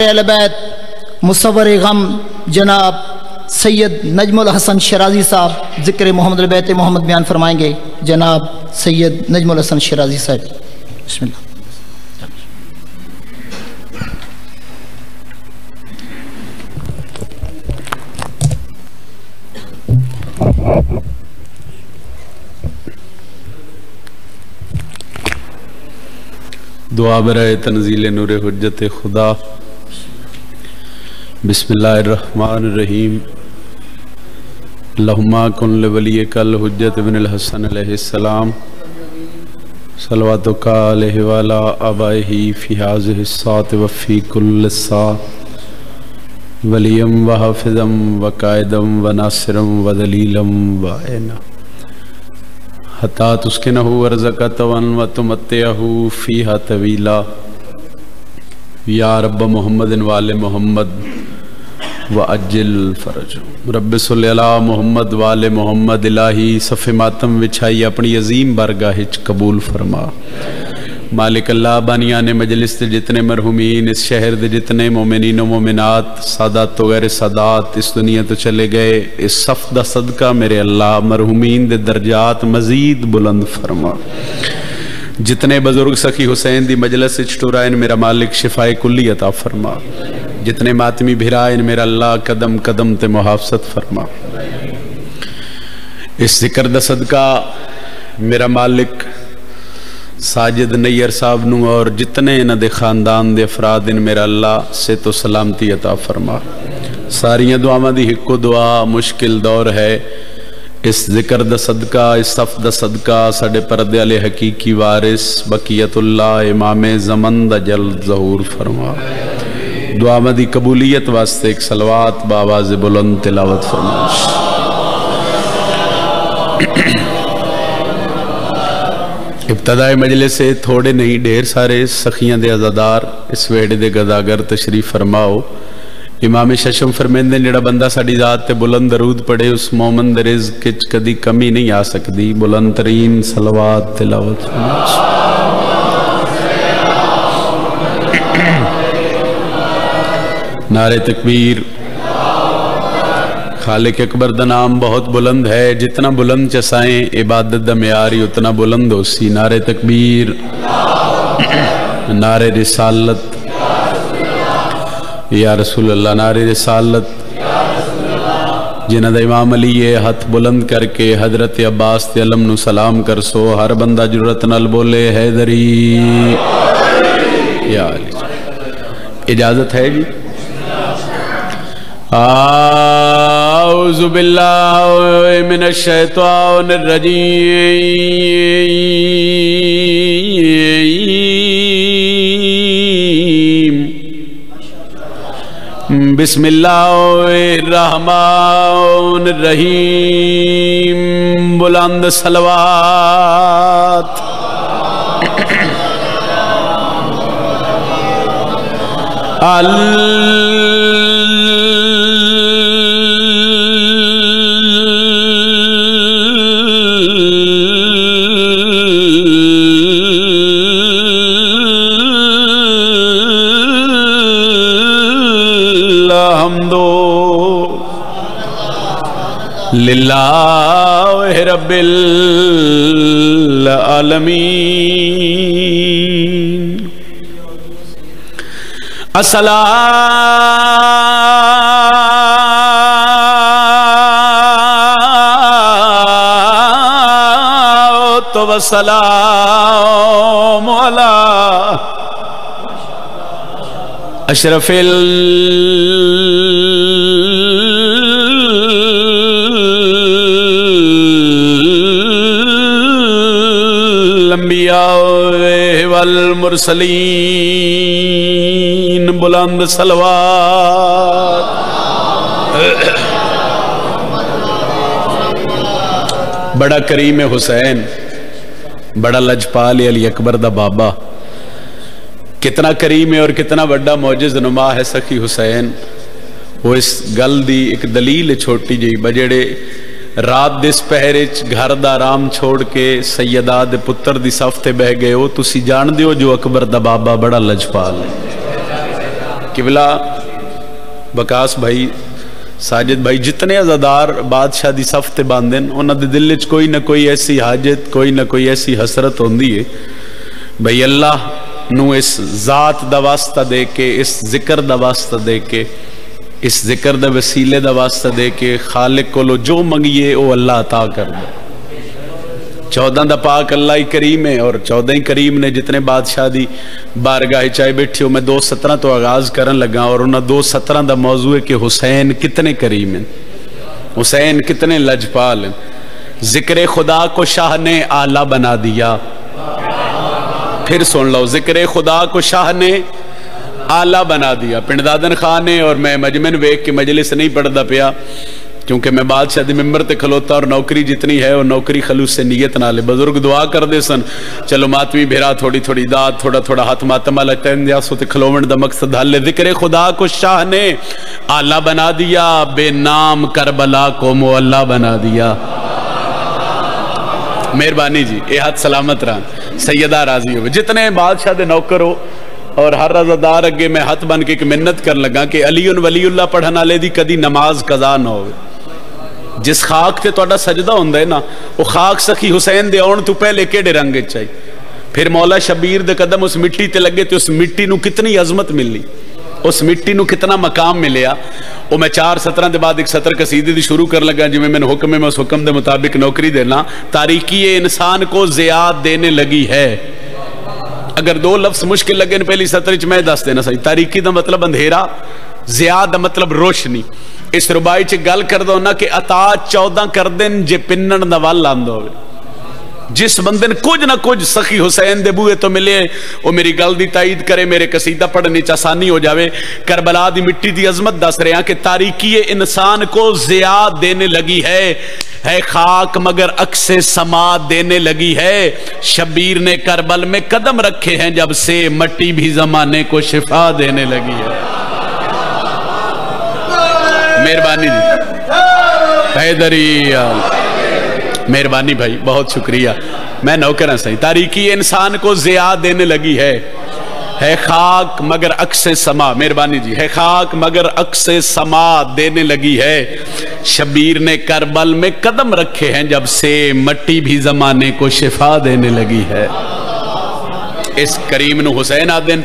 اہل بیت مصور غم جناب سید نجم الحسن شیرازی صاحب ذکر محمد البیت محمد بیان فرمائیں گے. جناب سید نجم الحسن شیرازی صاحب بسم اللہ. دعا برائے تنزیل نور حجت خدا. بسم اللہ الرحمن الرحیم. اللہم کن لولیک الحجت بن الحسن علیہ السلام صلواتک علیہ وعلی آبائہ فی ہذہ الساعۃ وفی کل ساعۃ ولیم وحافظم وقائدم وناصرم ودلیلم وعینا حتی تسکنہ ورزقہ وتمتعہ فیہا طویلا. یا رب محمد وآل محمد وعجل فرج. رب صلی علی محمد وآل محمد. الہی صف ماتم وچھائی اپنی عظیم بارگاہ قبول فرما. مالک اللہ بانیان مجلس دے جتنے مرحومین اس شہر دے جتنے مومنین و مومنات سادات و غیر سادات اس دنیا تو چلے گئے اس صف دا صدقہ میرے اللہ مرحومین دے درجات مزید بلند فرما. جتنے بزرگ سخی حسین دی مجلس چٹورائن میرا مالک شفائے کلی عطا فرما. جتنے ماتمی بھرائن میرا اللہ قدم قدم تے محافظت فرما. اس ذکر دا صدقہ میرا مالک ساجد نیئر صاحب نو اور جتنے انہ دے خاندان دے افراد ان میرا اللہ سے تو سلامتی عطا فرما. ساریاں دعاواں دی ہکو دعا مشکل دور ہے. اس ذکر دا صدقہ اس صف دا صدقہ ساڑے پردے علی حقیقی وارث بقیت اللہ امام زمن دا جلد ظہور فرما. دعاواں دی قبولیت واسطے ایک صلوات بآواز بلند تلاوت فرما. ابتدائی مجلس سے تھوڑے نہیں ڈھیر سارے سخیاں دے عزادار اس ویڑے دے گداگر تشریف فرماؤ. امام ششم فرمیندے جڑا بندہ ساڑی ذات تے بلند درود پڑے اس مومن دے رزق کچھ کدی کمی نہیں آ سکتی. بلند ترین صلوات تلاوت فرما. نعرہ تکبیر. خالق اکبر دا نام بہت بلند ہے. جتنا بلند چسائیں عبادت دا معیاری اتنا بلند ہو سی. نعرہ تکبیر. نعرہ رسالت یا رسول اللہ. نعرہ رسالت. جنہ دا امام علی ہاتھ بلند کر کے حضرت عباس تے علم نو سلام کر سو. ہر بندہ جرت نال بولے حیدری یا علی. اجازت ہے جی. اعوذ باللہ من الشیطان الرجیم. بسم اللہ الرحمن الرحیم. بلند صلوات. للہ رب العالمین. الصلاۃ والسلام علی اشرف والمرسلین. بلند صلوات. بڑا کریم حسین بڑا لجپال علی اکبر دا بابا. کتنا کریم ہے اور کتنا بڑا معجز نما ہے سخی حسین. وہ اس گل دی ایک دلیل چھوٹی جی بجڑے رات دس پہرچ گھر دا رام چھوڑ کے سیدہ دے پتر دی صف تے بہ گئے ہو. تسی جان دیو جو اکبر دا بابا بڑا لجپال ہے. قبلہ بکاس بھائی ساجد بھائی جتنے عزادار بادشاہ دی صف تے باندھن انہاں دے دل وچ کوئی نہ کوئی ایسی حاجت کوئی نہ کوئی ایسی حسرت ہوندی ہے بھئی اللہ نو اس ذات دا واسطہ دے کے اس ذکر دا واسطہ دے کے اس ذکر دا وسیلے دا واسطہ دے کے خالق کو لو جو منگیے او اللہ عطا کر دے 14 دا پاک اللہ ہی کریم ہے اور 14 ہی کریم نے جتنے بادشاہ دی بارگاہ چاہے بیٹھے ہو میں 2:17 تو آغاز کرن لگا اور انہاں 2:17 دا موضوع ہے کہ حسین کتنے کریم ہیں حسین کتنے لجپال ہیں ذکر خدا کو شاہ نے آلہ بنا دیا پھر سن لو ذکر خدا کو شاہ نے آلہ بنا دیا پنڈدادن خان نے اور میں مجمن ویک کے مجلس نہیں پڑھدا پیا کیونکہ میں بادشاہ دی ممبر تے کھلوتا اور نوکری جتنی ہے اور نوکری خلوص سے نیت نالے بزرگ دعا کر دے سن چلو ماتمی بھیرا تھوڑی تھوڑی داد تھوڑا تھوڑا ہاتھ ماتمہ لگتا ہے اندیاسو تے کھلومن دا مقصد حل ذکر خدا کو شاہ نے آلہ بنا دیا بے نام کربلا کو معلہ بنا دیا مہربانی جی اے ہاتھ سلامت رہا سیدہ راضی ہو جتنے بادشاہ دے نوکر ہو اور ہر رضادار اگے میں ہاتھ بن کے ایک منت کر لگا کہ علی ولی اللہ پڑھنا لے دی کدی نماز قضا نہ ہوئے جس خاک تے توڑا سجدہ ہوندہ ہے نا وہ خاک سخی حسین دے آن تو پہلے کیڑے رنگے چاہی پھر مولا شبیر دے قدم اس مٹی تے لگے تے اس مٹی نو کتنی عظمت ملی اس مٹی نو کتنا مقام ملیا وہ میں 4 سطرہ دے بعد ایک سطر قصیدے دی شروع کر لگا جو میں حکم میں اس حکم دے مطابق نوکری دینا تاریکی انسان کو زیاد دینے لگی ہے اگر 2 لفظ مشکل لگے پہلی سطر میں دس دینا صحیح تاریکی دا مطلب اندھیرا زیاد دا مطلب روشنی اس ربائی چے گل کر دو نا کہ عطا 14 کر دن جے پنن نوال لاندو ہوئے جس بندن کچھ نہ کچھ سخی حسین دے بوئے تو ملے وہ میری گل دی تائید کرے میرے قصیدہ پڑھنے چاسانی ہو جاوے کربلا دی مٹی دی عظمت دس رہے ہیں کہ تاریکی انسان کو زیاد دینے لگی ہے خاک مگر عکس سما دینے لگی ہے شبیر نے کربل میں قدم رکھے ہیں جب سے مٹی بھی زمانے کو شفا دینے لگی ہے مہربانی جی حیدری مہربانی بھائی بہت شکریہ میں نوکرہ صحیح تاریکی انسان کو زیاد دینے لگی ہے خاک مگر عکس سما مہربانی جی ہے خاک مگر عکس سما دینے لگی ہے شبیر نے کربل میں قدم رکھے ہیں جب سے مٹی بھی زمانے کو شفا دینے لگی ہے اس کریم نو حسین آدن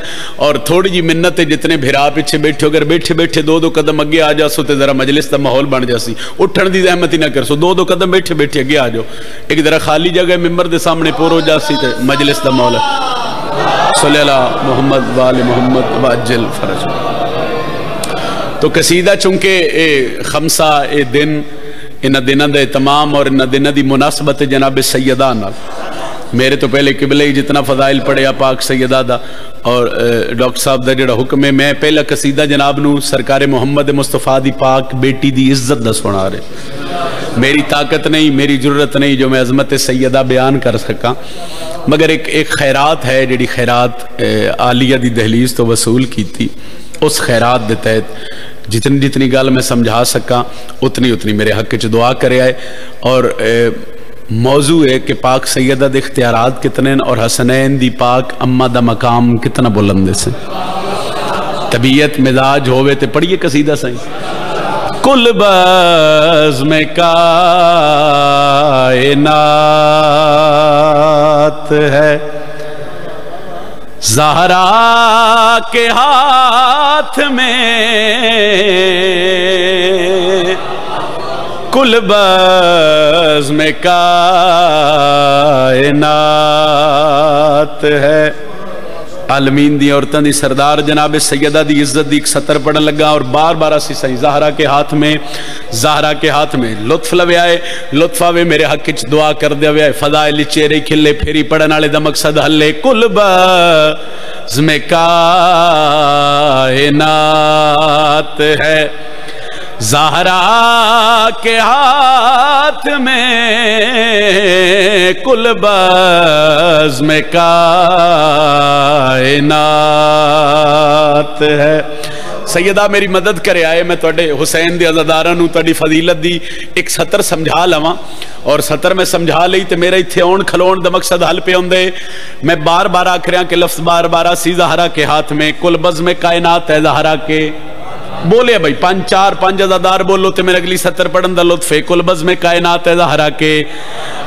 اور تھوڑی جی منت جتنے بھیرا پیچھے بیٹھے اگر بیٹھے بیٹھے 2 قدم اگے آ جا سو تے ذرا مجلس تا ماحول بن جاسی اٹھن دی زحمت ہی نہ کر سو 2 قدم بیٹھے بیٹھے اگے آ جاؤ ایک ذرا خالی جگہ ممبر دے سامنے پور ہو جاسی تے مجلس دا ماحول صلی اللہ محمد وآل محمد واجل فرج تو قصیدہ چونکہ خمسہ دن ان دنوں دے تمام اور ان دنوں دی مناسبت جناب سیدہ نال میرے تو پہلے قبلہ ہی جتنا فضائل پڑھیا پاک سیدہ دا اور ڈاکٹر صاحب دا جڑا حکم ہے میں پہلا قصیدہ جناب نو سرکار محمد مصطفیٰ دی پاک بیٹی دی عزت دا سنا رہے میری طاقت نہیں میری ضرورت نہیں جو میں عظمت سیدہ بیان کر سکا مگر ایک خیرات ہے جڑی خیرات عالیہ دی دہلیز تو وصول کی تھی اس خیرات دے تحت جتنی گال میں سمجھا سکا اتنی میرے حق چ دعا کرے آئے اور موضوع ہے کہ پاک سیدہ دے اختیارات کتنے اور حسنین دی پاک امہ دا مقام کتنا بلند سے طبیعت مزاج ہوئے تے پڑھئے قصیدہ صحیح کل بزم کائنات ہے زہرا کے ہاتھ میں کل بزم کائنات ہے عالمین دی عورتاں دی سردار جناب سیدہ دی عزت دی ایک سطر پڑھن لگا اور بار اسی صحیح زہرا کے ہاتھ میں لطف لوے آئے لطف آوے میرے حق چ دعا کر دے آئے فضائل چہرے کھلے پھیری پڑھن والے دا مقصد حلے کل بزم کائنات ہے زہرا کے ہاتھ میں کل بزم کائنات ہے سیدہ میری مدد کرے آئے میں توڑے حسین دی عزادارانو توڑی فضیلت دی ایک سطر سمجھا لواں اور سطر میں سمجھا لئی تے میرے اتھے اون کھلون دا مقصد حل پہ ہوندے میں بار بار آکھریاں کہ لفظ بار بار سی زہرا کے ہاتھ میں کل بزم کائنات ہے زہرا کے بولے بھائی 5 عزادار بولو تے میرے اگلی سطر پڑھن دا لطف ہے کل بزم کائنات ہے زہرا کے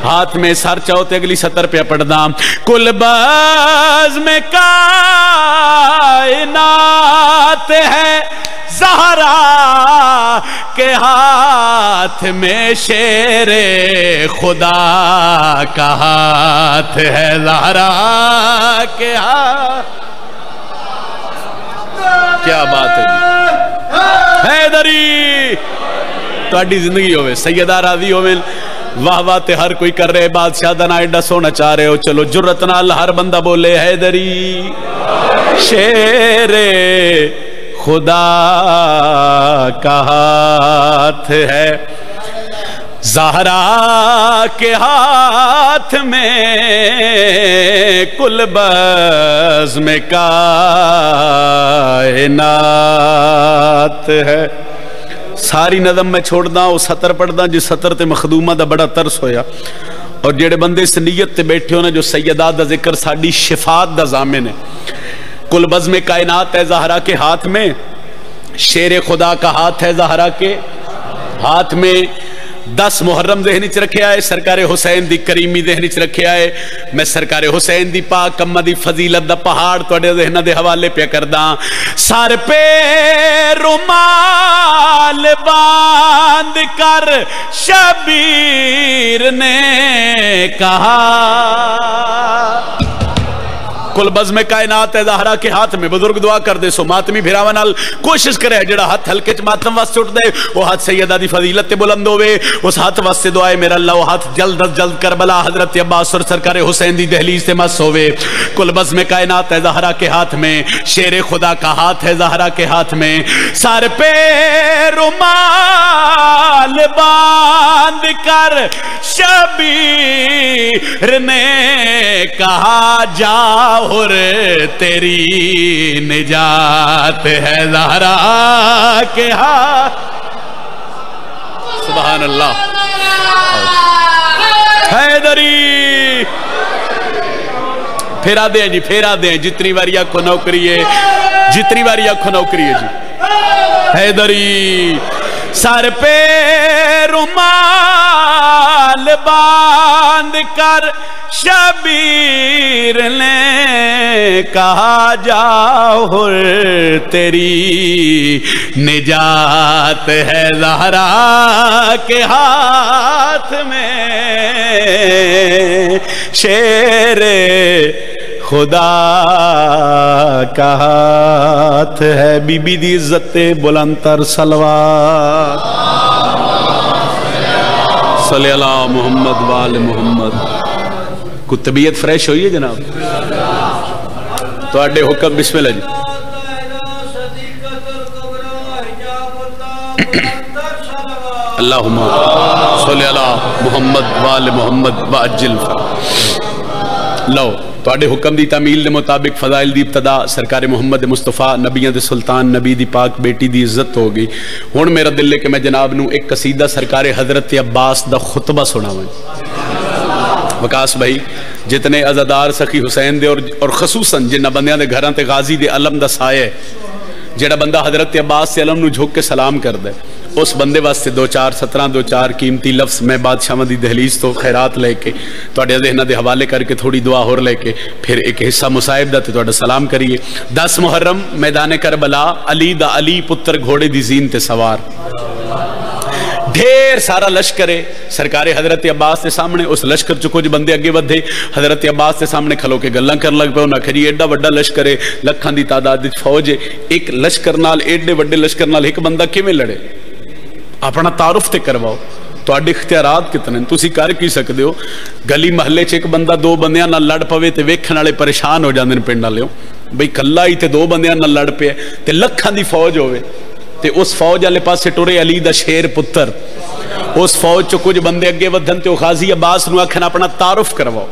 ہاتھ میں سر چاہو تے اگلی سطر پہ پڑھنا کل بزم کائنات ہے زہرا کے ہاتھ میں شیر خدا کا ہاتھ ہے زہرا کے ہاتھ کیا بات ہے جی حیدری تہاڈی زندگی ہوئے سیدہ راضی ہوئے واہ واہ تے ہر کوئی کر رہے بادشاہ دا نا ایڈا سونا چاہ رہے ہو چلو جرت نال ہر بندہ بولے حیدری شیر خدا کا ہاتھ ہے زہرا کے ہاتھ میں کل بزم کائنات ہے ساری نظم میں چھوڑنا وہ سطر پڑھنا جس سطر تے مخدومہ دا بڑا ترس ہویا اور جڑے بندے اس نیت تے بیٹھے ہونے جو سیدات دا ذکر ساڑی شفاعت دا ضامن ہے کل بزم کائنات ہے زہرا کے ہاتھ میں شیر خدا کا ہاتھ ہے زہرا کے ہاتھ میں 10 محرم ذہنی چ رکھے آئے سرکار حسین دی کریمی ذہنی چ رکھے آئے میں سرکار حسین دی پاک امہ دی فضیلت دا پہاڑ توڑے ذہنہ دے حوالے پہ کرداں سر پہ رومال باندھ کر شبیر نے کہا کل بزم کائنات ہے زہرا کے ہاتھ میں بزرگ دعا کر دے سو ماتمی بھراوانال کوشش کرے جڑا ہاتھ ہلکے چ ماتم واسطے اٹھ دے وہ ہاتھ سیدہ دی فضیلت تے بلند ہوئے اس ہاتھ واسطے دعائے میرا اللہ وہ ہاتھ جلد از جلد کربلا حضرت عباس اور سرکار حسین دی دہلیز سے مس ہوئے کل بزم کائنات ہے زہرا کے ہاتھ میں شیر خدا کا ہاتھ ہے زہرا کے ہاتھ میں سر پہ رومال باندھ کر شبیر نے کہا جاؤ اور تیری نجات ہے زہرا کے ہاتھ سبحان اللہ حیدری پھیرا دیں جی پھیرا دیں جتنی باری آنکھوں نوکری ہے جتنی باری آنکھوں نوکری ہے جی حیدری سر پہ رومال باندھ کر شبیر نے کہا جاؤ تیری نجات ہے زہرا کے ہاتھ میں شیر خدا کا ہاتھ ہے بی بی دی عزت بلند تر صلوات صلی اللہ محمد وآل محمد کو طبیعت فریش ہوئی ہے جناب تو اڈے حکم بسم اللہ جی اللہم صلی اللہ محمد وآل محمد وعجل لو تو اڈے حکم دی تعمیل دے مطابق فضائل دی ابتدا سرکار محمد مصطفیٰ نبیوں دے سلطان نبی دی پاک بیٹی دی عزت ہو گئی ہون میرا دل لے کہ میں جناب نو ایک قصیدہ سرکار حضرت عباس دا خطبہ سنا ہوئے وکاس بھائی جتنے عزادار سخی حسین دے اور خصوصاً جنہ بندیاں دے گھراں تے غازی دے علم دا سائے جڑا بندہ حضرت عباس سے علم نو جھوک کے سلام کر دے اس بندے واسطے 2-4 قیمتی لفظ میں بادشاہ دی دہلیز تو خیرات لے کے توڑے ذہنہ دے حوالے کر کے تھوڑی دعا اور لے کے پھر ایک حصہ مصائب دا تے توڑا سلام کریے 10 محرم میدان کربلا علی دا علی پتر گھوڑے دی زین تے سوار ڈھیر سارا لشکر ہے سرکار حضرت عباس کے سامنے اس لشکر چ کچھ بندے اگے ودھے حضرت عباس کے سامنے کھلو کے گلاں کر لگ پے انہاں کہی ایڈا وڈا لشکر ہے لکھاں دی تعداد وچ فوج ہے ایک لشکر نال ایڈے وڈے لشکر نال ایک بندہ کیویں لڑے اپنا تعارف تے کرواؤ تواڈے اختیارات کتنے تسی کر کی سکدے ہو گلی محلے چ ایک بندہ 2 بندیاں نال لڑ پوے تے ویکھن والے پریشان ہو جاندے نے پنڈ والے بھئی کلا ہی تے 2 بندیاں نال لڑ پیا تے لکھاں دی فوج ہوے تے اس فوج والے پاسے ٹرے علی دا شیر پتر اس فوج چ کچھ بندے اگے ودھن تے غازی عباس نو آکھن اپنا تعارف کرواؤ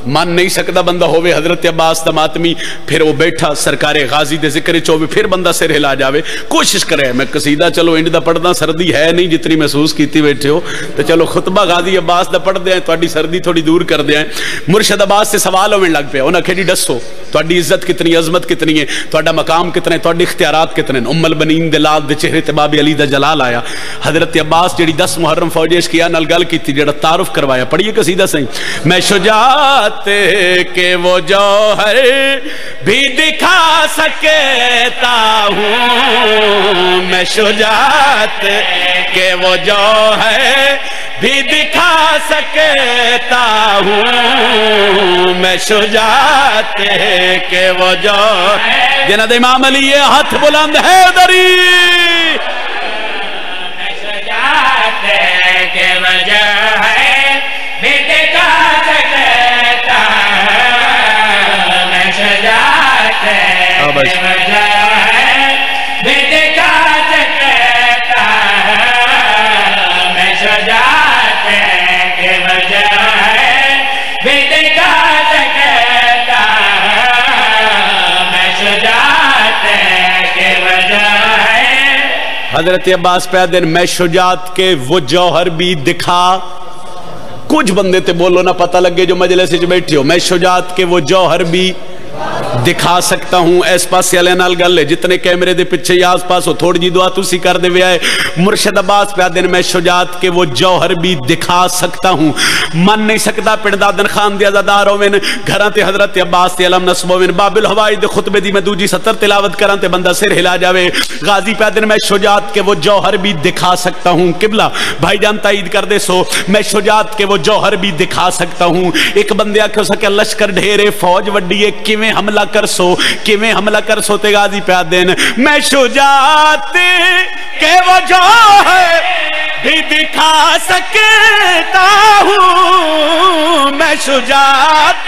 من نہیں سکتا بندہ ہوئے حضرت عباس دا ماتمی، پھر وہ بیٹھا سرکار غازی دے ذکر چوبے، پھر بندہ سر ہلا جاوے، کوشش کرے میں قصیدہ چلو انڈ دا پڑھ دا، سردی ہے نہیں جتنی محسوس کیتی بیٹھے ہو، تو چلو خطبہ غازی عباس دا پڑھ دیں، تھوڑی سردی تھوڑی دور کر دیں۔ مرشد عباس سے سوال ہونے لگ پیا، انہاں کہا جی دسو تھوڑی عزت کتنی، عظمت کتنی ہے، تھوڑا مقام کتنا ہے، تھوڑی اختیارات کتنے ہیں؟ ام البنین دے لال دے چہرے تے باب علی دا جلال آیا۔ حضرت عباس جڑی 10 محرم فوجیش کیا نال گل کی تھی، جڑا تعارف کروایا، پڑھیے قصیدہ صحیح۔ میں شجاعت کہ وہ جوہر بھی دکھا سکتا ہوں، میں شجاعت کہ وہ جوہر بھی دکھا سکتا ہوں، میں شجاعت کہ وہ جوہر، جنہاں دے امام علی یہ ہاتھ بلند ہے دری، میں شجاعت کہ وہ جوہر بھی دکھا سکتا ہوں، میں شجاعت کہ وہ جوہر بھی دکھا سکتا ہوں، میں شجاعت کہ وہ جوہر بھی دکھا سکتا ہوں، میں شجاعت کہ وہ جوہر۔ حضرت عباس پہ دن میں شجاعت کے وہ جوہر بھی دکھا، کچھ بندے تے بولو نہ پتہ لگے جو مجلس سے بیٹھے ہو، میں شجاعت کے وہ جوہر بھی دکھا سکتا ہوں۔ ایس پاس سے علیہ نال گل لے جتنے کیمرے دے پچھے یا آس پاس ہو، تھوڑی جی دعا تُسی کر دے وے آئے۔ مرشد عباس پہ دن میں شجاعت کے وہ جوہر بھی دکھا سکتا ہوں، من نہیں سکتا پڑدادن خان دے عزادار ہوئن، گھران تے حضرت عباس تے علم نصب ہوئن، باب الہوائی دے خطبے دی میں دوجی 70 تلاوت کران تے بندہ سر ہلا جاوے۔ غازی پہ دن میں شجاعت کے وہ جوہر بھی دکھا سکتا ہوں، قبلہ بھائی جان تائید کر دے سو، میں شجاعت کے وہ جوہر بھی دکھا سکتا ہوں۔ ایک بندے آکھو سکے لشکر ڈھیرے فوج وڈیے کیویں حملہ کر سو، کیویں حملہ کر سو تے غازی پہ دن میں شجاعت کہ وہ جوہر بھی دکھا سکتا ہوں، میں شجاعت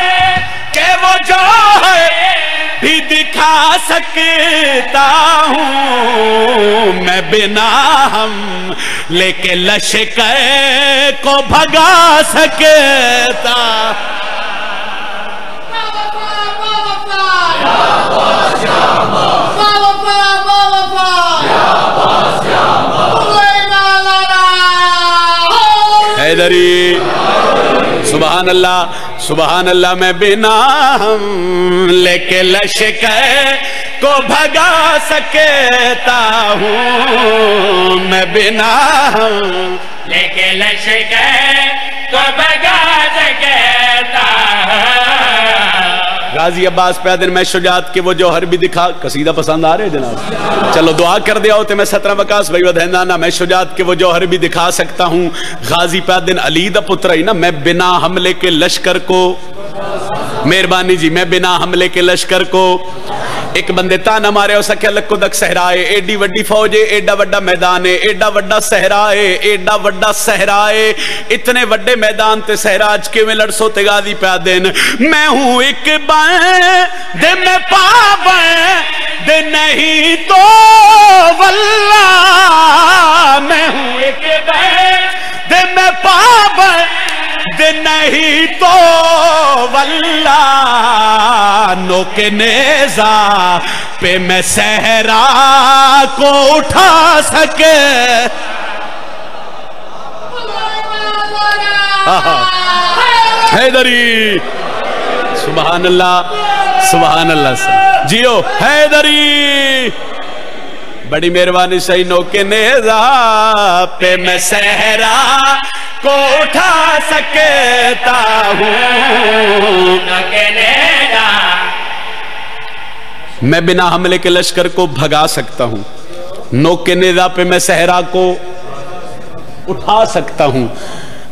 کہ وہ جوہر بھی دکھا سکتا ہوں، میں بنا ہم لے کے لشکر کو بھگا سکتا۔ حیدری سبحان اللہ سبحان اللہ، میں بنا ہم لے کے لشکر کو بھگا سکتا ہوں، میں بنا ہم لے کے لشکر کو بھگا سکتا ہوں۔ غازی عباس پہ دن میں شجاعت کے وہ جوہر بھی دکھا، قصیدہ پسند آ رہے جناب؟ چلو دعا کر دیا ہوتے میں 17 وقاس بھائی ودھیندانا، میں شجاعت کے وہ جوہر بھی دکھا سکتا ہوں۔ غازی پہ دن علی دا پتر ہی نا، میں بنا حملے کے لشکر کو، مہربانی جی، میں بنا حملے کے لشکر کو، ایک بندے تانا مارے ہو سکے لکو دک صحرائے، ایڈی وڈی فوج ہے، ایڈا وڈا میدان ہے، ایڈا وڈا صحرائے، ایڈا وڈا صحرائے، اتنے وڈے میدان تے صحراج کے میں لڑسو تے غازی پہ دن میں ہوں ایک بند میں پابند نہیں تو واللہ، میں ہوں ایک بند میں پابند نہیں تو واللہ، نوک نیزہ پہ میں صحرا کو اٹھا سکے۔ حیدری سبحان اللہ سبحان اللہ، جیو حیدری بڑی مہربانی صحیح، نوک نیزہ پہ میں صحرا کو اٹھا سکتا ہوں، میں بنا حملے کے لشکر کو بھگا سکتا ہوں، نوک نیزہ پہ میں صحرا کو اٹھا سکتا ہوں۔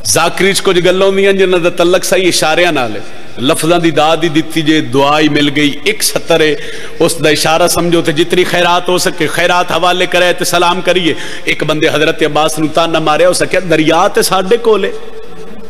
ذاکریچ کو گلوں دیاں جنہاں دا تعلق صحیح اشاریاں نالے، لفظاں دی داد ہی دیتی جے، دعائی مل گئی، ایک سطر ہے اس دا اشارہ سمجھو تے جتنی خیرات ہو سکے خیرات حوالے کرے تے سلام کریے۔ ایک بندے حضرت عباس نو تانا مارے ہو سکے دریا تے ساڈے کولے،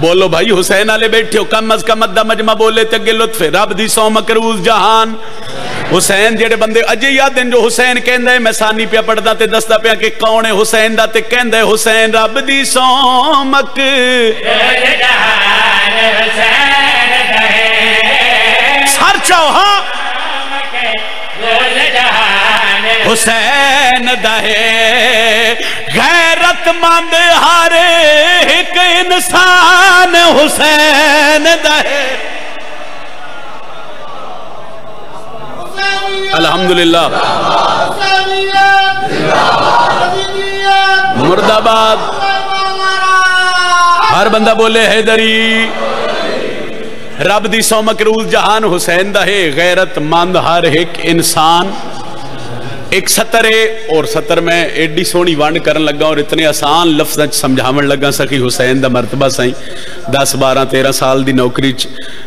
بولو بھائی حسین والے بیٹھے ہو کم از کم ادھا مجمع بولے تے اگے لطف رب دی سو مکروز جہان حسین جڑے بندے اجے یاد ہیں جو حسین کہندا ہے میں ثانی پیا پڑھدا تے دسدا پیا کہ کون ہے حسین دا تے کہندا ہے حسین رب دی سو مکروز جہان حسین دے سر چاو ہاں حسین دہے غیرت مند ہر ایک انسان حسین دہے الحمدللہ مرد آباد ہر بندہ بولے حیدری رب دی سو مکروز جہان حسین دہے غیرت مند ہر ایک انسان ایک سطر ہے اور سطر میں ایڈی سونی وانڈ کرن لگا اور اتنے آسان لفظ سمجھاون لگا سکی حسین دا مرتبہ سائیں 10 12 13 سال دی نوکری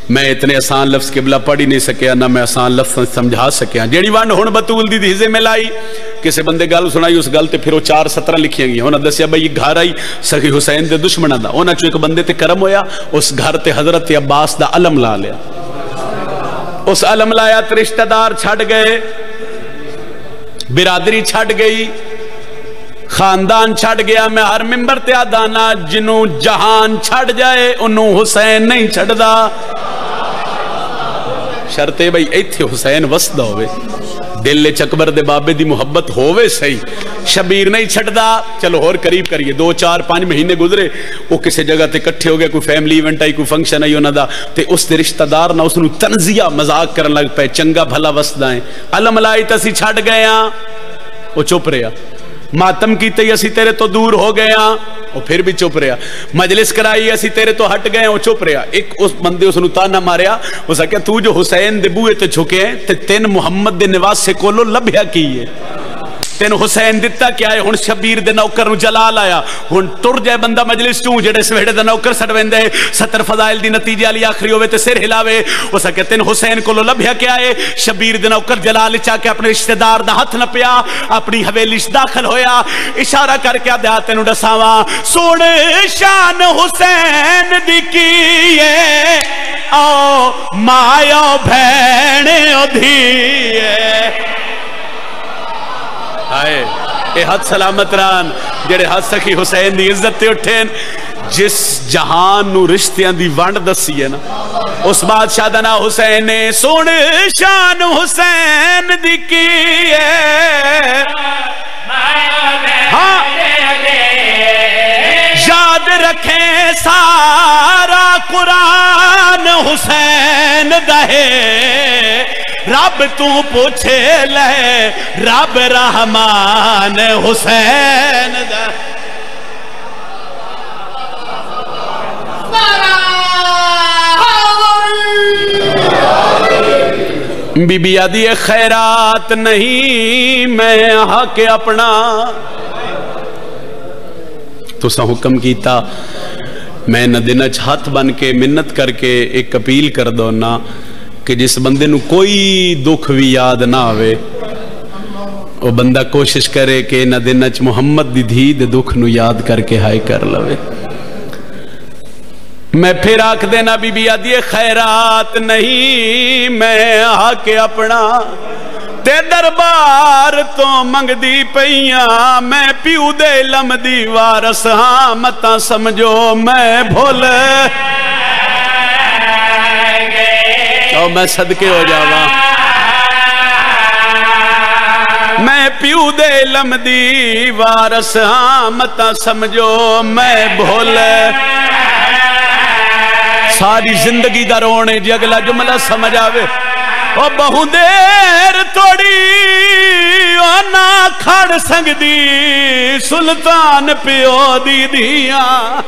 میں اتنے آسان لفظ قبلہ پڑھ ہی نہیں سکیا نہ میں آسان لفظ سمجھا سکیا جیڑی وانڈ ہون بطول دی حصے میں لائی کسے بندے گل سنائی اس گل تے پھر وہ 4 سطر لکھیاں گئی ہونا دسیا بھئی یہ گھر آئی سکی حسین دے دشمنہ دا ہونا چو ایک بندے تے کرم ہویا اس گھر تے حضرت عباس دا علم لا لیا اس علم لایا تے رشتہ دار چھڑ گئے برادری چھڑ گئی خاندان چھڑ گیا میں ہر ممبر تے آدانا جنوں جہان چھڑ جائے انہوں حسین نہیں چھڑ دا شرطے بھئی ایتھے حسین وسدہ ہوئے دل چکبر دے بابے دی محبت ہوئے صحیح شبیر نہیں چھڑ دا چلو اور قریب کریے 2 4 5 مہینے گزرے وہ کسے جگہ تے کٹھے ہو گئے کوئی فیملی ایونٹ آئی کوئی فنکشن آئی ہونا دا تے اس تے رشتہ دار نہ اس نے تنزیہ مذاق کرن لگ پہ چنگا بھلا وسدائیں علم لائی تسی چھڑ گئے ہاں وہ چپ رہا ماتم کیتے ہی اسی تیرے تو دور ہو گئے ہاں وہ پھر بھی چپ رہا مجلس کرائی اسی تیرے تو ہٹ گئے وہ چپ رہا ایک اس بندے اس نے تانا ماریا وہ سکیا تو جو حسین دے بوئے تے چھکے ہیں تے تین محمد دے نواز سے کولو لبھیا کی ہے تین حسین دیتا کیا ہے ہن شبیر دے نوکر نو جلال آیا ہن ٹر جائے بندہ مجلس چوں جڑے سویڑے دے نوکر سٹ ویندے ستر فضائل دی نتیجے والی آخری ہوئے تے سر ہلاوے وہ سکے تین حسین کو لبھیا کیا ہے شبیر دے نوکر جلال چاہ کے اپنے رشتہ دار دا ہاتھ نہ پیا اپنی حویلی داخل ہویا اشارہ کر کے آدھا تینو ڈساواں سونے شان حسین دی کیے او مایا بھینے دھیے آئے اے ہاتھ سلامت ران جڑے ہاتھ سخی حسین دی عزت تے اٹھیں جس جہان نو رشتیاں دی وانڈ دسی ہے نا اس بادشاہ دا نا حسین نے سن شان حسین دی کی ہے ہاں یاد رکھیں سارا قرآن حسین دہے رب تو پوچھے لے رب رحمان حسین دا بی بی آدھی خیرات نہیں میں حق اپنا تو سا حکم کیتا میں نہ دنچ ہاتھ بن کے منت کر کے ایک اپیل کر دو نا کہ جس بندے نو کوئی دکھ بھی یاد نہ آوے وہ بندہ کوشش کرے کہ نہ دنچ محمد دی دھی دے دکھ نو یاد کر کے ہائے کر لوے میں پھر آکھ دینا بی بی آدھی خیرات نہیں میں حق اپنا تے دربار تو منگ دی پئیاں میں پیو دے علم دی وارث ہاں متا سمجھو میں بھول او میں صدقے ہو جاواں میں پیو دے علم دی وارث ہاں متا سمجھو میں بھول ساری زندگی دا رونے جی اگلا جملہ سمجھ آوے او بہو دیر توڑی او نا کھڑ سنگ دی سلطان پیو دی دیاں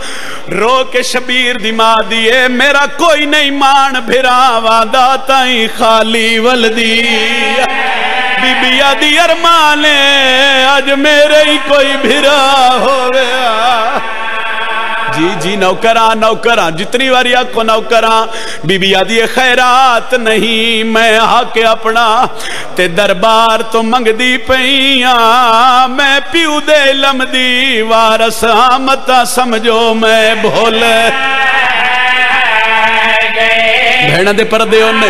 رو کے شبیر دی ماں دیئے میرا کوئی نہیں مان بھرا وعدہ تائیں خالی ولدی بی بی آدھی ارمانے آج میرے ہی کوئی بھرا ہویا جی جی نوکران نوکران جتنی واری آکھو نوکران بی بی آدھی خیرات نہیں میں حق اپنا تے دربار تو منگ دی پئیاں میں پیو دے علم دی وارث متا سمجھو میں بھول بہنا دے پردے ہونے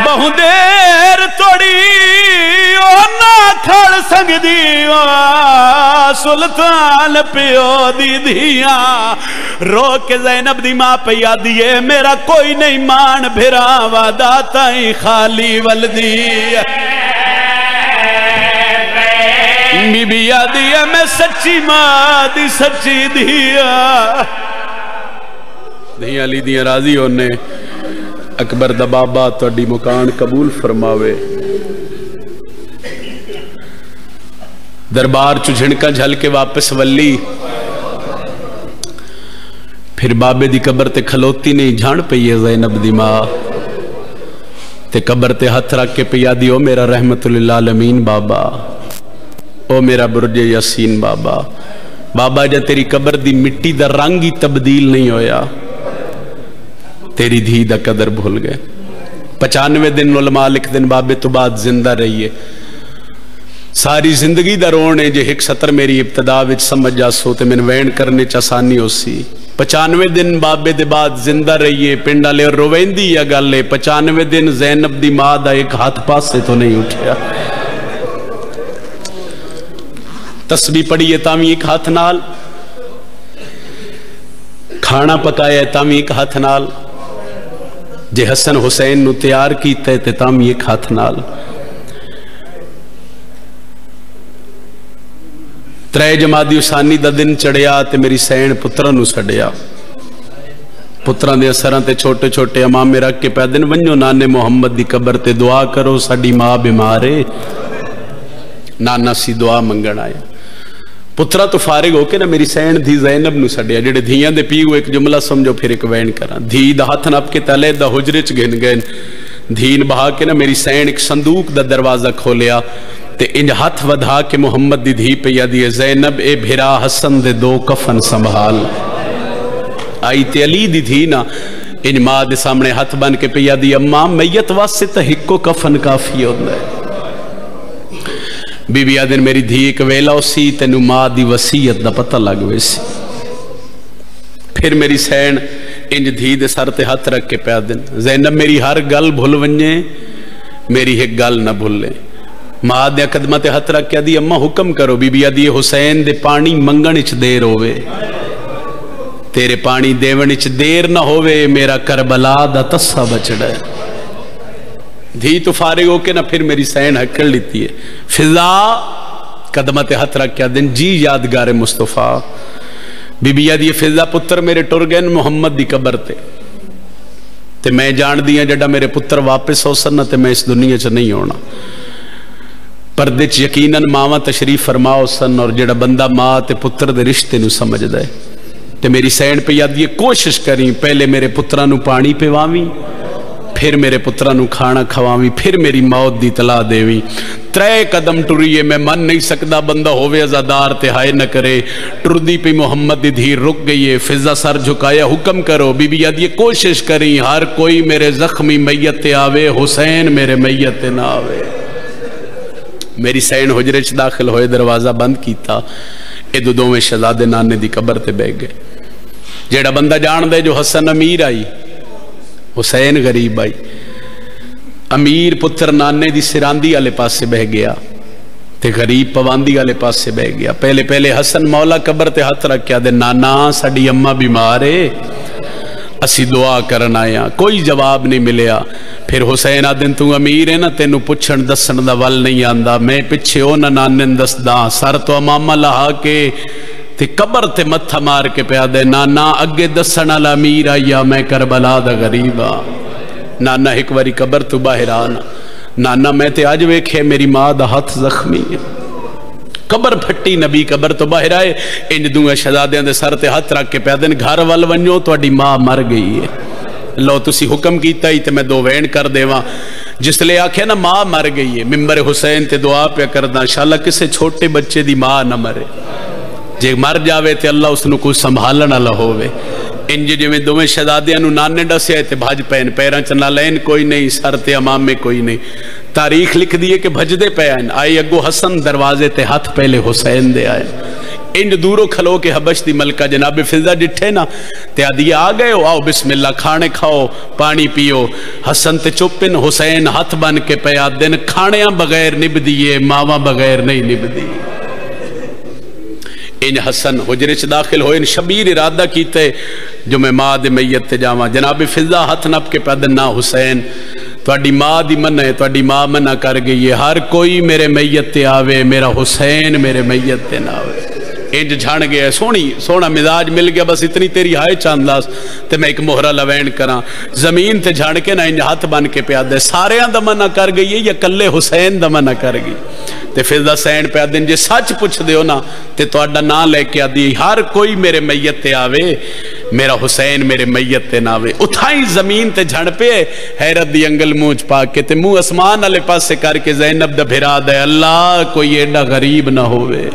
بہو دیر توڑی اونا کھڑ سنگ دیوا سلطان پیو دی دیا رو کے زینب دی ماں پیا دیے میرا کوئی نہیں مان بھرا وعدہ تائیں خالی والدی بی بی یادی ہے میں سچی ماں دی سچی دیا دیا لی دیا راضی ہونے اکبر دا بابا توڑی مکان قبول فرماوے دربار چو جھنکا جھل کے واپس ولی پھر بابے دی قبر تے کھلوتی نہیں جھان پئی ہے زینب دی ماں تے قبر تے ہتھ رکھ کے پیا دی او میرا رحمت للعالمین بابا او میرا برج یاسین بابا بابا جا تیری قبر دی مٹی دا رنگ ہی تبدیل نہیں ہویا تیری دھی دا قدر بھول گئے 95 دن علماء لکھ دن بابے تو بعد زندہ رہیے ساری زندگی دا رونے جے ایک سطر میری ابتدا وچ سمجھ جاسو تے من وین کرنے چاسانی ہو سی 95 دن بابے دے بعد زندہ رہیے پنڈا لے رویندی یا گالے 95 دن زینب دی ماں دا ایک ہاتھ پاس سے تو نہیں اٹھیا تسبیح پڑھیے تامی ایک ہاتھ نال کھانا پکایا تامی ایک ہاتھ نال جے حسن حسین نو تیار کیتا ہے تامی ایک ہاتھ نال ترے جمادی اسانی دا دن چڑھیا تے میری سین پترہ نو سڑیا پترہ دے اثران تے چھوٹے چھوٹے امام میں رکھ کے پیدن ونجو نانے محمد دی قبر تے دعا کرو ساڑی ماں بیمارے نانا سی دعا منگن آیا پترہ تو فارغ ہو کے نا میری سین دھی زینب نو سڑیا جڑے دھیاں دے پیگو ایک جملہ سمجھو پھر ایک وین کرا دھی دا ہاتھ نپ کے تلے دا حجرچ گھن گئن دھین بہا کے نا میری سین ایک صندوق دا دروازہ کھولیا تے انج ہاتھ ودھا کے محمد دی دھی پہ یادی زینب اے بھرا حسن دے دو کفن سنبھال آئی تے علی دی دھی نا انج ماں دے سامنے ہاتھ بن کے پہ یادی اماں میت واسطے تا ہکو کفن کافی ہوندہ ہے بی بی آدن میری دھی ایک ویلا اسی تینو ماں دی وسیعت دا پتہ لگوے سی پھر میری سین انج دھی دے سر تے ہاتھ رکھ کے پہ آدن زینب میری ہر گل بھول ونجے میری ایک گل نہ بھول لے ماں دے قدمہ تے ہاتھ رکھ کے آدھی اماں حکم کرو بی بی آدھی حسین دے پانی منگن اچ دیر ہوئے تیرے پانی دیون اچ دیر نہ ہوئے میرا کربلا دا تسا بچڑا ہے دھی تو فارغ ہو کے نہ پھر میری سین ہکڑ لیتی ہے فضا قدمت ہتھ رکھ کیا دن جی یادگار مصطفیٰ بی بی یاد یہ فضا پتر میرے ٹر گئے محمد دی قبر تے میں جان دیا جڑا میرے پتر واپس ہو سن تے میں اس دنیا چ نہیں ہونا پردے چ یقیناً ماواں تشریف فرماؤ سن اور جڑا بندہ ماں تے پتر دے رشتے نو سمجھ دے تے میری سین پہ یاد یہ کوشش کریں پہلے میرے پترہ نو پانی پہ واویں پھر میرے پترہ نو کھانا کھواویں پھر میری موت دی اطلاع دیویں ترے قدم ٹریے میں من نہیں سکتا بندہ ہووے ازادار تے ہائے نہ کرے ٹردی پہ محمد دی دھیر رک گئی ہے فضا سر جھکایا حکم کرو بی بی یاد یہ کوشش کریں ہر کوئی میرے زخمی میت تے آوے حسین میرے میت تے نہ آوے میری سین حجرے چ داخل ہوئے دروازہ بند کیتا ادو دوویں شہزادے نانے دی قبر تے بیٹھ گئے جیڑا بندہ جان دے جو حسن امیر آئی حسین غریب آئی امیر پتر نانے دی سراندی آلے پاس سے بہ گیا تے غریب پواندی آلے پاس سے بہ گیا پہلے حسن مولا قبر تے ہاتھ رکھ کیا دے نانا ساڑی اممہ بیمارے اسی دعا کرن آیا کوئی جواب نہیں ملیا پھر حسین آدن تو امیر ہے نا تینو پچھن دسن دا ول نہیں آندا میں پچھے ہو نا نانن دس دا سر تو امامہ لہا کے تے قبر تے متھا مار کے پیا دے نانا اگے دسن علا امیر آیا میں کربلا دا غریبا نانا ایک واری قبر تو باہر آنا نانا میں تے آج ویکھے میری ماں دا ہاتھ زخمی ہے قبر پھٹی نبی قبر تو باہر آئے انج دوئے شہزادیاں دے سر تے ہاتھ رکھ کے پیا دن گھر وال ونجو تو اڈی ماں مر گئی ہے لو تسی حکم کیتا ہی تے میں دو وین کر دے وہاں جس لئے آکھے نا ماں مر گئی ہے ممبر حسین تے دعا پہ کردہ انشاءاللہ کسے چھوٹے بچے دی ماں نہ مرے جے مر جاوے تے اللہ اس نو کوئی سنبھالنا نہ ہووے انج جو میں دویں شہزادیاں نو نانے ڈسے آئے تے بھاج پہن پیران چنا لین کوئی نہیں سر تے امام میں کوئی نہیں تاریخ لکھ دیئے کہ بھج دے پہن آئی اگو حسن دروازے تے ہاتھ پہلے حسین دے آئے انج دوروں کھلو کے حبش دی ملکہ جناب فضا ڈٹھے نا تے آدھی آ گئے ہو، آؤ بسم اللہ، کھانے کھاؤ پانی پیو۔ حسن تے چپن، حسین ہاتھ بن کے پیا دن، کھانیاں بغیر نب دیئے ماواں بغیر نہیں نب دیئے۔ ان حسن حجرے چ داخل ہوئے، ان شبیر ارادہ کیتے جو میں ماں دے میت تے جاواں۔ جناب فضا ہاتھ نپ کے پیا دن، نا حسین تواڈی ماں دی منع ہے، تواڈی ماں منع کر گئی ہے، ہر کوئی میرے میت تے آوے، میرا حسین میرے میت تے نہ آوے۔ انج جھان گیا، سونا مزاج مل گیا، بس اتنی تیری ہائے چانداس تے میں ایک مہرہ لوین کراں۔ زمین تے جھان کے نہ انج ہاتھ بن کے پیا دے، سارے دا منع کر گئی ہے یا کلے حسین دا منع کر گئی؟ تے فضا سین پیا دن جے سچ پوچھ دیو نا تے تواڈا نام لے کے آدھی ہر کوئی میرے میت تے آوے، میرا حسین میرے میت تے نہ آوے۔ اتھائی زمین تے جھڑ پہ حیرت دی انگل منہ پا کے تے منہ اسمان والے پاسے کر کے زینب دا بھرا دے، اللہ کوئی ایڈا غریب نہ ہوئے،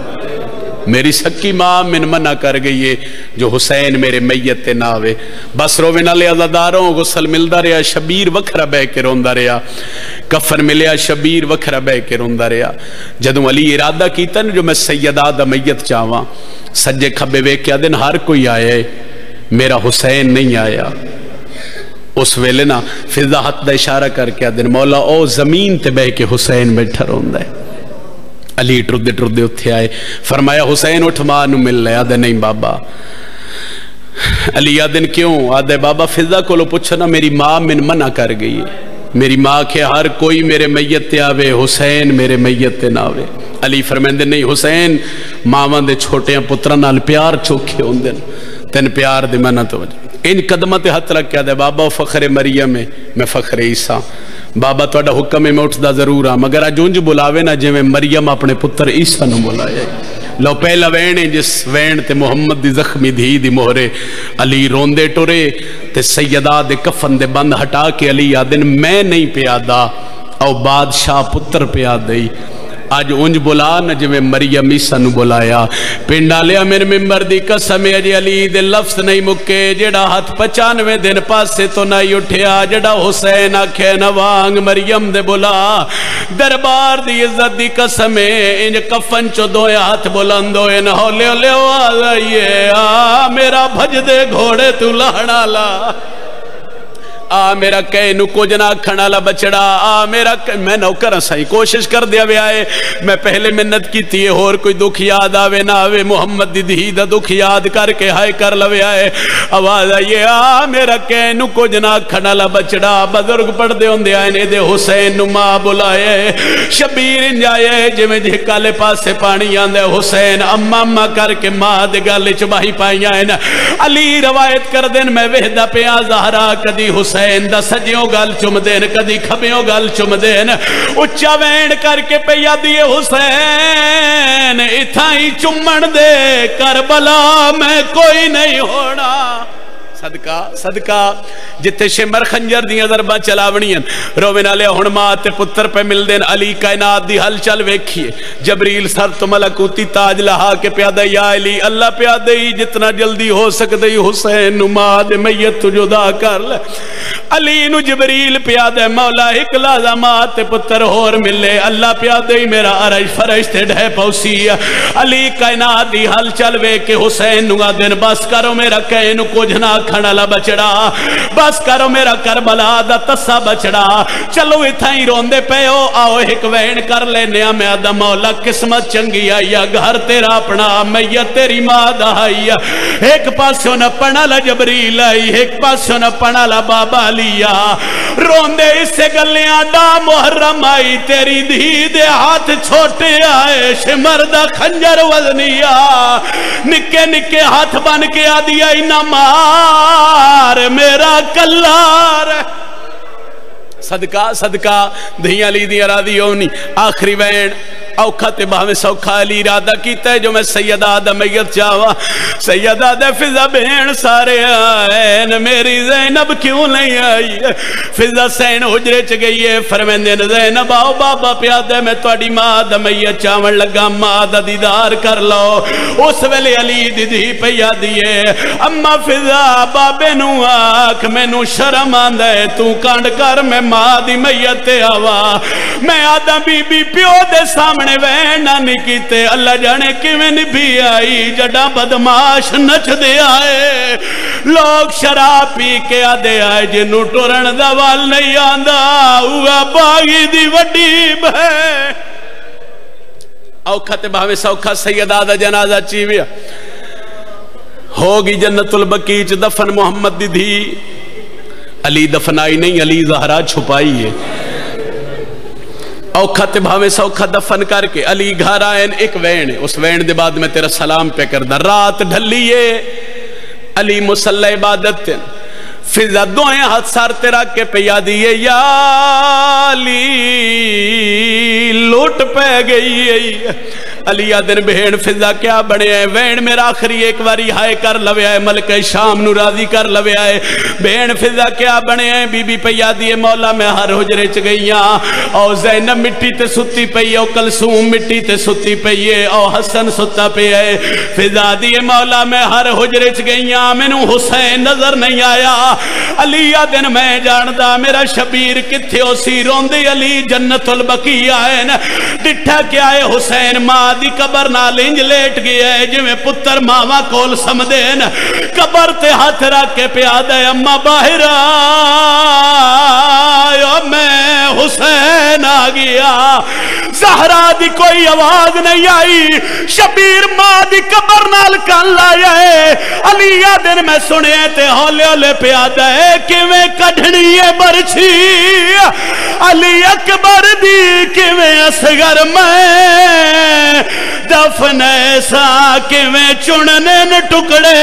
میری سکی ماں من منع کر گئی ہے جو حسین میرے میت تے نہ آوے۔ بس روے نالے عزاداروں غسل ملدا رہا، شبیر وکھرا بہ کے روندا رہا، کفن ملیا شبیر وکھرا بہ کے روندا رہا۔ جدوں علی ارادہ کیتا نا جو میں سیدہ دا میت چاواں، سجے کھبے ویکھیا دن ہر کوئی آئے، میرا حسین نہیں آیا۔ اس ویلے نا فضا ہاتھ دا اشارہ کر کے دن، مولا او زمین تے بہ کے حسین بیٹھا روندا ہے۔ علی ٹردے ٹردے اتھے آئے، فرمایا حسین اٹھ ماں نو مل لے۔ آدھے نہیں بابا۔ علی آدھن کیوں؟ آدھے بابا فضا کو لو پوچھنا میری ماں من منع کر گئی ہے، میری ماں کہ ہر کوئی میرے میت تے آوے، حسین میرے میت تے نہ آوے۔ علی فرمیندے نہیں حسین ماں دے چھوٹے پتران نال پیار چوکھے ہوندے تین پیار دے منع تو وجہ ان قدمہ تے ہاتھ رکھ کے دے بابا فخر مریم ہے میں فخر عیسیٰ، بابا توڑا حکم میں اٹھدا ضرور ہاں مگر اجونج بلاوے نا جے میں مریم اپنے پتر عیسیٰ نو بلائے۔ لو پہلا وین جس وین تے محمد دی زخمی دھی دی مہرے، علی روندے ٹورے تے سیدہ دے کفن دے بند ہٹا کے علی آدن میں نہیں پیادا او بادشاہ پتر پیادئی۔ آج اونج بلا نہ جو میں مریم عیسیٰ نو بلایا، پنڈا لیا میرے ممبر دی قسم اجی علی دے لفظ نہیں مکے، جڑا ہاتھ 95 دن پاسے تو نہیں اٹھیا، جڑا حسین آکھے نوانگ مریم دے بلا، دربار دی عزت دی قسم انج کفن چو دوئے ہاتھ بلندوئے نہ ہو لے لے آئیے میرا بھج دے گھوڑے تو لہنا لا، میرا کہے نو کو جنا کھنالا بچڑا، میرا میں نوکر سائی کوشش کر دیا وے آئے، میں پہلے منت کی تھی اور کوئی دکھ یاد آوے نہ آوے، محمد دی دھی دا دکھ یاد کر کے ہائے کر لوے آئے، آواز آئیے میرا کہے نو کو جنا کھنالا بچڑا، بزرگ پڑھ دے ہوں دے آئے دے حسین نو ماں بلائے، شبیر انجائے جی میں جی کالے پاسے پانی آندے حسین اما اما کر کے ماں دے گالے چباہی پائی آئے، علی روایت کر دین میں وحدہ پہ آزہرا کدی حسین دا سجیوں گل چم دین کدی کھبیوں گل چم دین، اچھا وین کر کے پیا دیے حسین اتھائی چمن دے کربلا میں کوئی نہیں ہونا، صدقہ صدقہ جتے شمر خنجر دیاں ضربہ چلاونیاں روینا لے ہنمات پتر پہ مل دین، علی کائنات دی حل چل ویکھیے، جبریل سر تو ملکوتی تاج لہا کے پیادہ یا علی اللہ پیادہ ہی جتنا جلدی ہو سکتے ہی حسین نماد میت جدا کر لے، علی نو جبریل پیادہ مولا ایک لازمات پتر ہور ملے، اللہ پیادہ ہی میرا عرش فرش تے ڈھے پوسی، علی کائنات دی حل چل ویکھے حسین نگا دین بس کرو میرا کہنو کو جنا کھنالا بچڑا، بس کرو میرا کربلا دا تسا بچڑا، چلو اتھائی روندے پیو آؤ ایک وین کر لینے میں آدھا مولا قسمت چنگی آئی گھر تیرا اپنا میت تیری ماد آئی، ایک پاسوں نہ پڑھالا جبریل آئی ایک پاسوں نہ پڑھالا بابا لیا، روندے اس سے گلیاں ڈا محرم آئی تیری دھی دے ہاتھ چھوٹے آئے شمر دا خنجر وزنیا، نکے نکے ہاتھ بن کے آدھی آئی نمار میرا کلار، صدقہ صدقہ دھیاں لی دیا راضی ہونی، آخری وین اوکھا تے باہمیں سوکھا علی ارادہ کیتا ہے جو میں سیدہ دا میت چاہوا، سیدہ دا فضا بہن سارے آئین میری زینب کیوں نہیں آئی، فضا سین حجرے چ گئی ہے، فرمیندین زینب آؤ بابا پیادہ میں توڑی ماں دا میت چاہون لگا، ماں دا دیدار کر لو، اس ویلے علی دی پیا دیئے، اما فضا بابے نو آکھ میں نو شرم آندے تو کانڈ کر میں ماں دی میت آوا، میں آدھا بی بی پیو دے سامنے اپنے وینا نہیں کیتے اللہ جانے کیویں نبھی آئی جڑا بدماش نچ دے آئے لوگ شراب پی کے آدھے آئے جنوں ٹرن دا وال نہیں آندا ہوا باغی دی وڈی بہ اوکھا تے بھاوے سوکھا سیدہ دا جنازہ چیویا ہوگی جنت البقیع چ دفن محمد دی دھی علی دفنائی نہیں علی زہرا چھپائی ہے اوکھا تے بھاوے سوکھا دفن کر کے علی گھر آئین ایک وین ہے اس وین دے بعد میں تیرا سلام پہ کردہ رات ڈھلیے علی مسلح عبادت تین فضا دوئیں ہاتھ سار تیرا کے پیا دیئے یا علی لوٹ پہ گئی ہے علی آدن بہن فضا کیا بڑے ہیں وین میرا آخری ایک واری ہائے کر لوے آئے ملک شام نو راضی کر لوے آئے بہن فضا کیا بڑے ہیں بی بی پیا دیئے مولا میں ہر حجرے چ گئیاں او زینب مٹی تے ستی پئی او کلثوم مٹی تے ستی پئی او حسن ستا پئی ہے فضا دیئے مولا میں ہر حجرے چ گئیاں مینوں حسین نظر نہیں آیا علی آدن میں جاندہ میرا شبیر کتھے ہو سی روندی علی جنت البقیع آئے ڈٹھا کیا ہے حسین ماں دی قبر نال انج لیٹ گیا ہے جو میں پتر ماما کول سمدین قبر تے ہاتھ رکھ کے پیادہ اما باہر آیا میں حسین آ گیا زہرا دی کوئی آواز نہیں آئی شبیر ماں دی قبر نال کان لایا ہے علی آدن میں سنے تے ہولے ہولے پیادہ ہے کیویں کڑھنی ہے برچھی علی اکبر دی کیویں اصغر میں دفن ایسا کیویں چننے ن ٹکڑے